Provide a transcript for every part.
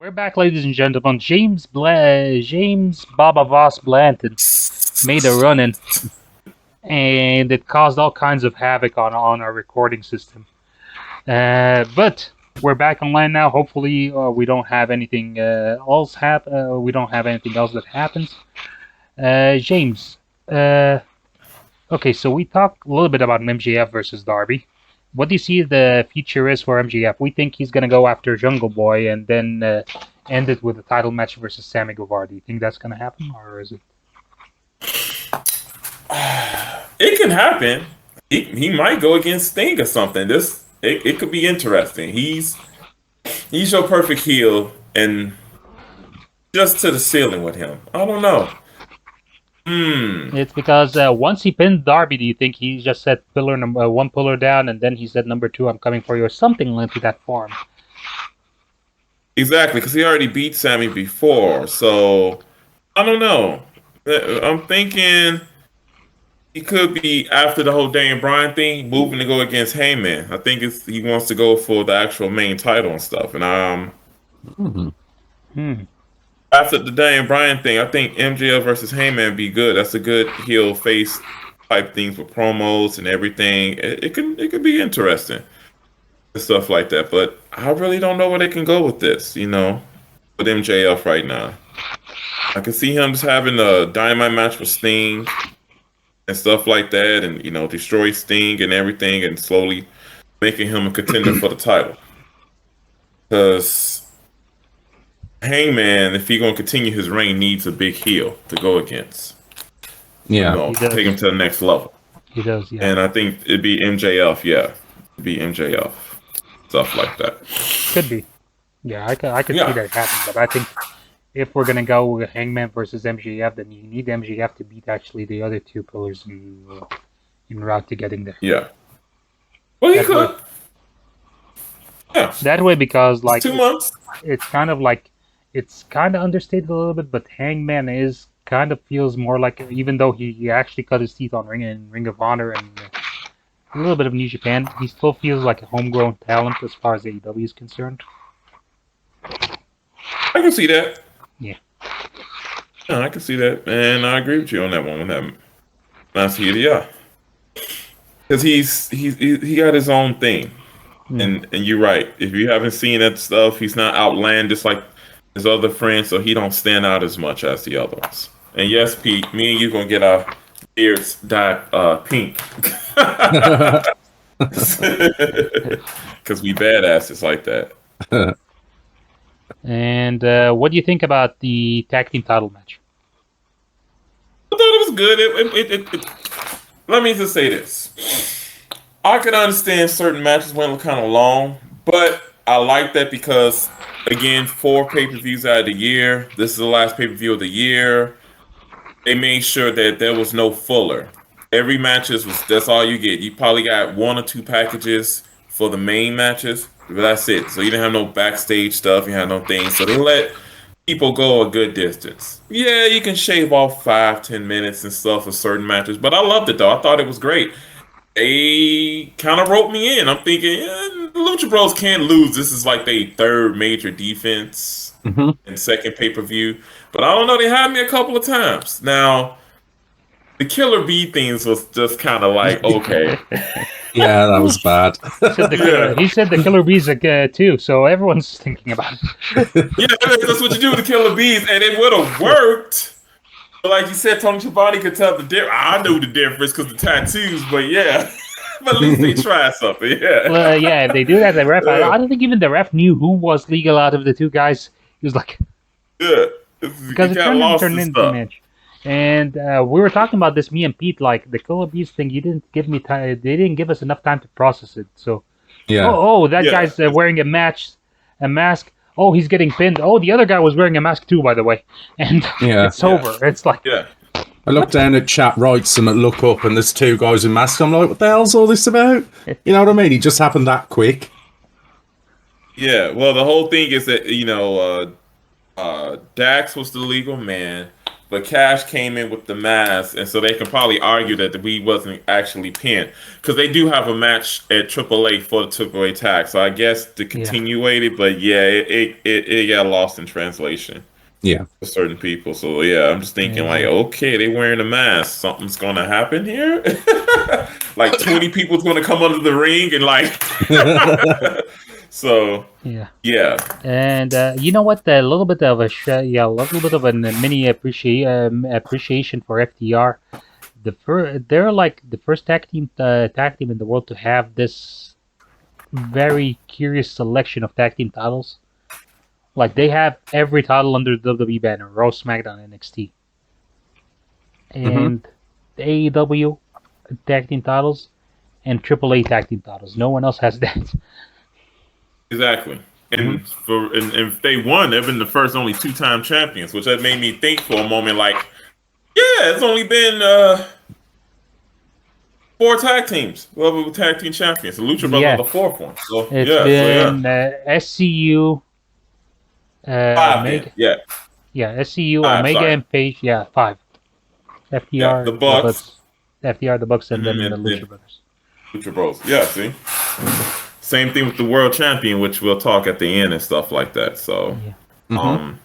We're back, ladies and gentlemen. James Baba Voss Blanton made a run in, and it caused all kinds of havoc on our recording system. But we're back online now. Hopefully, we don't have anything else we don't have anything else that happens. James, okay, so we talked a little bit about MJF versus Darby. What do you see the future is for MJF? We think he's gonna go after Jungle Boy and then end it with a title match versus Sammy Guevara. Do you think that's gonna happen, or is it? It can happen. He might go against Sting or something. It could be interesting. He's your perfect heel, and just to the ceiling with him. I don't know. It's because once he pinned Darby, do you think he just said pillar number one pillar down, and then he said number two, I'm coming for you, or something like that form? Exactly, because he already beat Sammy before. So I don't know. I'm thinking he could be after the whole Daniel Bryan thing, moving to go against Hangman. I think he wants to go for the actual main title and stuff. And after the Daniel Bryan thing, I think MJF versus Heyman be good. That's a good heel face type thing for promos and everything. It could be interesting and stuff like that. But I really don't know where they can go with this. With MJF right now, I can see him just having a dynamite match with Sting and stuff like that, and destroy Sting and everything, and slowly making him a contender for the title. Because Hangman, if he's gonna continue his reign, needs a big heel to go against. Yeah, take him to the next level. He does, yeah. And I think it'd be MJF. Yeah, it'd be MJF, stuff like that. Could be. Yeah, I could see that happening. But I think if we're gonna go with Hangman versus MJF, then you need MJF to beat actually the other two pillars in route to getting there. Yeah. Well, he could. Yeah. That way, because like 2 months. It's kind of like it's kind of understated a little bit, but Hangman is kind of feels more like, even though he actually cut his teeth on Ring of Honor and a little bit of New Japan, he still feels like a homegrown talent as far as AEW is concerned. I can see that. Yeah. Yeah, I can see that, and I agree with you on that one. I see it, yeah, because he got his own thing, and you're right. If you haven't seen that stuff, he's not outlandish like his other friends, so he don't stand out as much as the other ones. And yes, Pete, me and you gonna get our beards dyed pink, because we badasses like that. And what do you think about the tag team title match? I thought it was good. Let me just say this. I could understand certain matches went kind of long, but I like that because, again, 4 pay-per-views out of the year. This is the last pay-per-view of the year. They made sure that there was no filler. Every that's all you get. You probably got 1 or 2 packages for the main matches, but that's it. So you didn't have no backstage stuff. You had no things. So they let people go a good distance. Yeah, you can shave off 5-10 minutes and stuff for certain matches, but I loved it though. I thought it was great. They kind of roped me in. I'm thinking, Lucha Bros can't lose. This is like their 3rd major defense and 2nd pay-per-view. But I don't know. They had me a couple of times. Now, the Killer Bee things was just kind of like, okay. Yeah, that was bad. He said the Killer Bees too, so everyone's thinking about it. Yeah, that's what you do with the Killer Bees, and it would have worked. But like you said, Tony Schiavone could tell the difference. I knew the difference because the tattoos, but yeah. But at least they tried something, yeah. Well, yeah, if they do that, the ref, I don't think even the ref knew who was legal out of the 2 guys. He was like... Yeah. Because it turned into a match. And we were talking about this, me and Pete, like the Killer Bees thing. You didn't give me time. They didn't give us enough time to process it. So, yeah. Guy's wearing a mask. Oh, he's getting pinned. Oh, the other guy was wearing a mask too, by the way. And it's over. It's like, I look down at chat, write some, look up, and there's 2 guys in masks. I'm like, what the hell's all this about? You know what I mean? It just happened that quick. Yeah. Well, the whole thing is that Dax was the legal man. but Cash came in with the mask, and so they can probably argue that we wasn't actually pinned because they do have a match at AAA for the AAA tag. So I guess to continue it, but yeah, it got lost in translation. Yeah, For certain people. So yeah, I'm just thinking like, okay, they wearing a mask. Something's gonna happen here. Like 20 people's gonna come under the ring and like. So yeah. And you know what? A little bit of a little bit of a mini appreciation for FTR. They're like the first tag team in the world to have this very curious selection of tag team titles. Like they have every title under the WWE banner: Raw, SmackDown, NXT, and the AEW tag team titles and AAA tag team titles. No one else has that. Exactly. And and if they won, they've been the first only 2-time champions, which that made me think for a moment, like, yeah, it's only been 4 tag teams. Well, tag team champions. The Lucha Brothers are the 4th one. So it's been SCU. Omega, SCU, Omega, and Page. 5. FTR, the Bucks. FTR, the Bucks, and then the Lucha Brothers. Lucha Bros. Yeah, see? Same thing with the World Champion, which we'll talk at the end and stuff like that. So, let's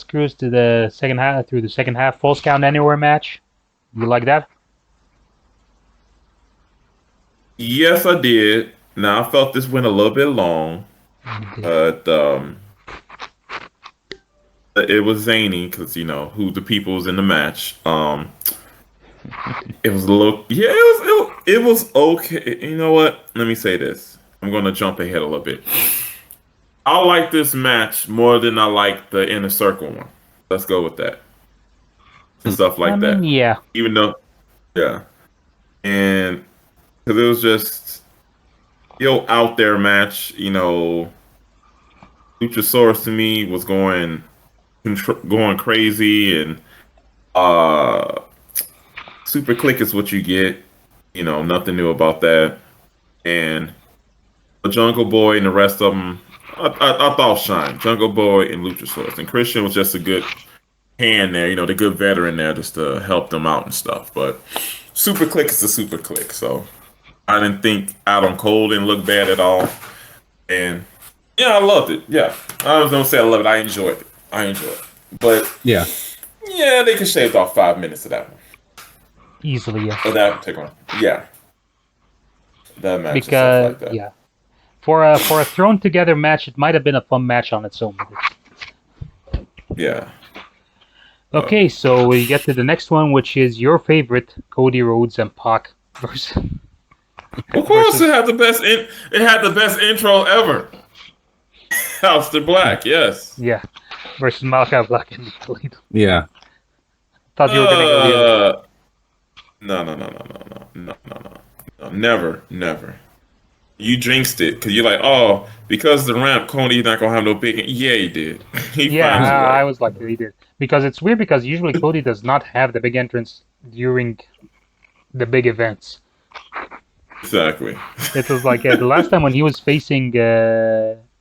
cruise to the second half. Through the second half, Falls Count Anywhere match. You like that? Yes, I did. Now, I felt this went a little bit long. But it was zany because who the people was in the match. It was a little, it was okay. You know what? Let me say this. I'm gonna jump ahead a little bit. I like this match more than I like the Inner Circle one. Let's go with that. And stuff like that. Yeah. Even though, and because it was just out there match. Luchasaurus to me was going crazy, and Super Click is what you get. Nothing new about that. And the Jungle Boy and the rest of them, I thought shine. Jungle Boy and Luchasaurus, and Christian was just a good hand there. The good veteran there just to help them out and stuff. But Super Click is a Super Click, so I didn't think Adam Cole didn't look bad at all, and. Yeah, I loved it. Yeah. I was gonna say I love it. I enjoyed it. But yeah, they could shave off 5 minutes of that one. Easily, yeah. Or that particular one. Yeah. That match. Because and stuff like that. for a thrown together match, it might have been a fun match on its own. Yeah. Okay, so we get to the next one, which is your favorite, Cody Rhodes and Pac versus. Of course, it had the best. It had the best intro ever. Aleister Black, yes. Yeah, versus Malakai Black and Toledo. Yeah. Thought you were gonna go No. Never. You jinxed it because you're like, oh, because the ramp, Cody's not gonna have no big. Yeah, he did. I was like, he did, because it's weird because usually Cody does not have the big entrance during the big events. Exactly. It was like the last time when he was facing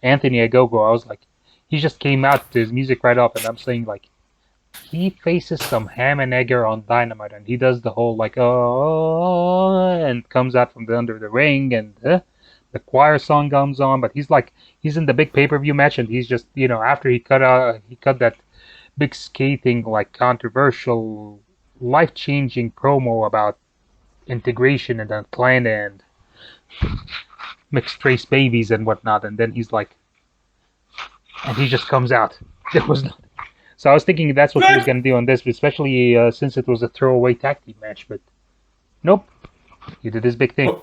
Anthony Ogogo, I was like, he just came out to his music right off, and I'm saying like, he faces some ham and egger on Dynamite, and he does the whole like and comes out from under the ring, and the choir song comes on, but he's in the big pay-per-view match, and he's just after he cut that big scathing, like controversial, life-changing promo about integration in Atlanta and mixed race babies and whatnot, and then he's like, and he just comes out. There was nothing. So I was thinking that's what he was gonna do on this, especially since it was a throwaway tag team match. But nope, he did this big thing.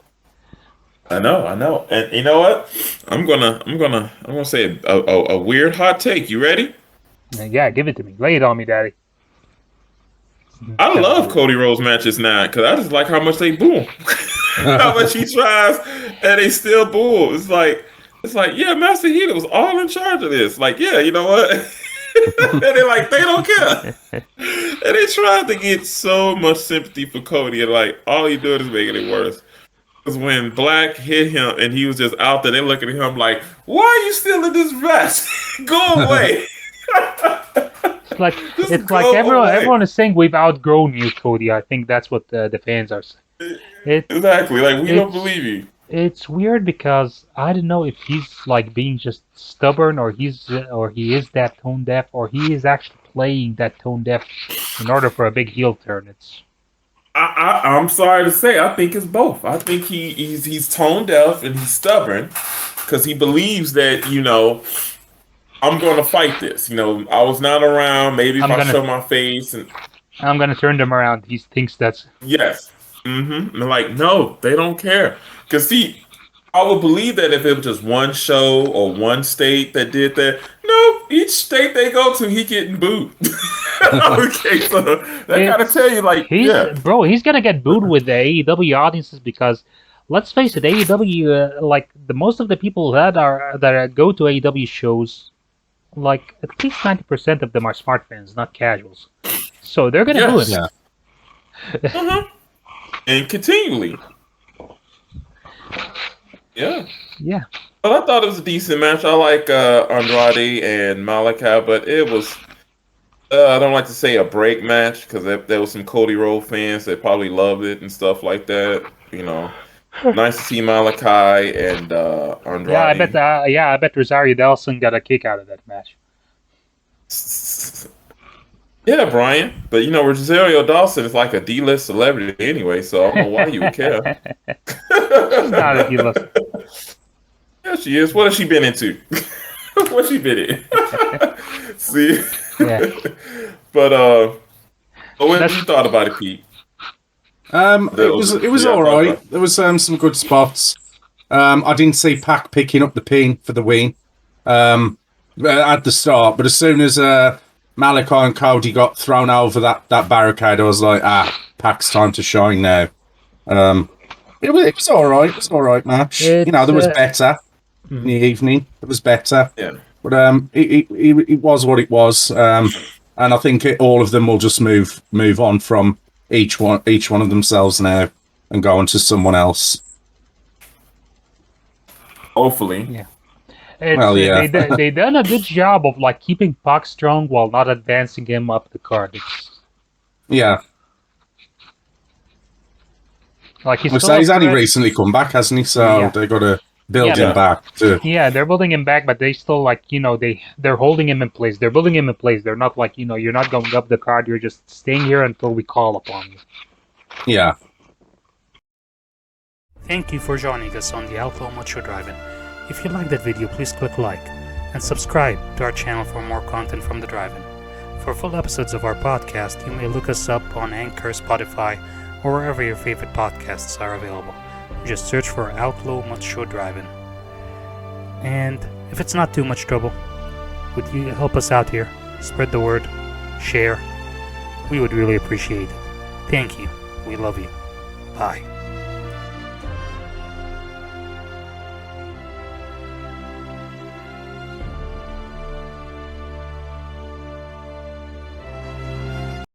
I know, and you know what? I'm gonna say a weird hot take. You ready? Yeah, give it to me. Lay it on me, Daddy. I love Cody Rhodes matches now because I just like how much they boo him. How much he tries and they still boo him. It's like, yeah, Master Heater was all in charge of this. Like, yeah, you know what? And they're like, they don't care. And they tried to get so much sympathy for Cody, and like, all he doing is making it worse. Because when Black hit him and he was just out there, they looking at him like, why are you still in this vest? Go away. like Just it's like go everyone away. everyone is saying we've outgrown you, Cody. I think that's what the fans are saying. Exactly. Like, we don't It's believe you. it's weird because I don't know if he's like being just stubborn or he is that tone deaf or he is actually playing that tone deaf in order for a big heel turn. It's I'm sorry to say, I think it's both. I think he's tone deaf and he's stubborn because he believes that, I'm going to fight this. I was not around. Maybe if I'm I gonna show my face and I'm gonna turn them around. He thinks that's yes, and they're like, no, they don't care. Because see, I would believe that if it was just one show or one state that did that. No, each state they go to, he getting booed. Okay, so that gotta it's tell you, like, yeah, he's gonna get booed with the AEW audiences because let's face it, AEW like the most of the people that go to AEW shows, like at least 90% of them are smart fans, not casuals. So they're gonna boo yes, him. Yeah. and continually, yeah. Yeah. But I thought it was a decent match. I like Andrade and Malakai, but it was. I don't like to say a break match because there was some Cody Rhodes fans that probably loved it and stuff like that. Nice to see Malakai and Andrade. I bet Rosario Dawson got a kick out of that match. Yeah, Brian. But Rosario Dawson is like a D-list celebrity anyway, so I don't know why you would care. She's not a D-list. Yeah, she is. What has she been into? What's she been in? See? Yeah. But what you thought about it, Pete? It was all right. There was some good spots. I didn't see Pac picking up the pin for the win at the start, but as soon as Malakai and Cody got thrown over that barricade, I was like, Pac's time to shine now. It was all right. It was all right match. There was better in the evening. It was better. Yeah. But it was what it was. And I think all of them will just move on from each one of themselves now and go on to someone else. Hopefully. Yeah. Yeah. They done a good job of like keeping Pac strong while not advancing him up the card. Yeah. Like he's only recently come back, hasn't he? So they got to build him back. Yeah, they're building him back, but they still they're holding him in place. They're building him in place. They're not like you're not going up the card. You're just staying here until we call upon you. Yeah. Thank you for joining us on the Outlaw Macho Drive-In. If you liked that video, please click like and subscribe to our channel for more content from the Drive-In. For full episodes of our podcast, you may look us up on Anchor, Spotify, or wherever your favorite podcasts are available. Just search for Outlaw Macho Drive-In. And if it's not too much trouble, would you help us out here? Spread the word, share. We would really appreciate it. Thank you. We love you. Bye.